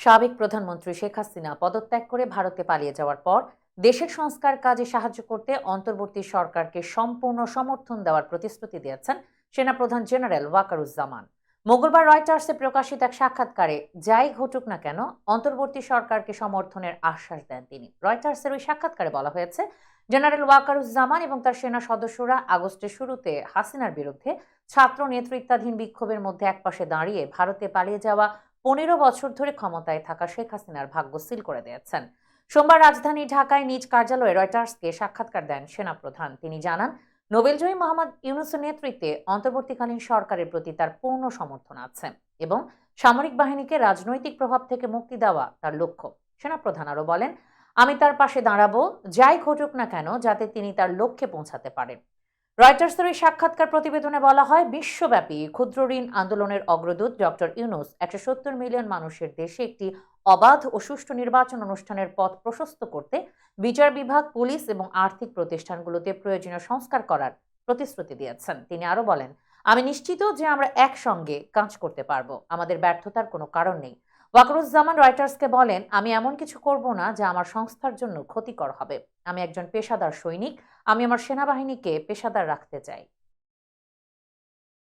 সাবেক প্রধানমন্ত্রী শেখ হাসিনা পদত্যাগ করে ভারতে পালিয়ে যাওয়ার পর দেশের সংস্কার কাজে সাহায্য করতে অন্তর্বর্তী সরকারকে সম্পূর্ণ সমর্থন দেওয়ার প্রতিশ্রুতি দিয়েছেন সেনাপ্রধান জেনারেল ওয়াকারুজ্জামান। মঙ্গলবার রয়টার্সে প্রকাশিত এক সাক্ষাৎকারে যাই ঘটুক না কেন অন্তর্বর্তী সরকারকে সমর্থনের আশ্বাস দেন তিনি। রয়টার্সের ওই সাক্ষাৎকারে বলা হয়েছে, জেনারেল ওয়াকারুজ্জামান এবং তার সেনা সদস্যরা আগস্টের শুরুতে হাসিনার বিরুদ্ধে ছাত্র নেতৃত্বাধীন বিক্ষোভের মধ্যে একপাশে দাঁড়িয়ে ভারতে পালিয়ে যাওয়া 15 বছর ধরে ক্ষমতায় থাকা শেখ হাসিনার ভাগ্য সিল করে দিয়েছেন। সোমবার রাজধানী ঢাকায় নিজ কার্যালয়ে রয়টার্সকে সাক্ষাৎকার দেন সেনাপ্রধান। তিনি জানান, নোবেলজয়ী মোহাম্মদ ইউনূসের নেতৃত্বে অন্তর্বর্তীকালীন সরকারের প্রতি তার পূর্ণ সমর্থন আছে এবং সামরিক বাহিনীকে রাজনৈতিক প্রভাব থেকে মুক্তি দেওয়া তার লক্ষ্য। সেনাপ্রধান আরও বলেন, আমি তার পাশে দাঁড়াবো যাই ঘটুক না কেন, যাতে তিনি তার লক্ষ্যে পৌঁছাতে পারেন। রয়টার্সের এই সাক্ষাৎকার প্রতিবেদনে বলা হয়, বিশ্বব্যাপী ক্ষুদ্র ঋণ আন্দোলনের অগ্রদূত ডক্টর ইউনূস 170 মিলিয়ন মানুষের দেশে একটি অবাধ ও সুষ্ঠু নির্বাচন অনুষ্ঠানের পথ প্রশস্ত করতে বিচার বিভাগ, পুলিশ এবং আর্থিক প্রতিষ্ঠানগুলোতে প্রয়োজনীয় সংস্কার করার প্রতিশ্রুতি দিয়েছেন। তিনি আরও বলেন, আমি নিশ্চিত যে আমরা একসঙ্গে কাজ করতে পারব, আমাদের ব্যর্থতার কোনো কারণ নেই। ওয়াকারুজ্জামান রয়টার্সকে বলেন, আমি এমন কিছু করব না যা আমার সংস্থার জন্য ক্ষতিকর হবে। আমি একজন পেশাদার সৈনিক, আমি আমার সেনাবাহিনীকে পেশাদার রাখতে চাই।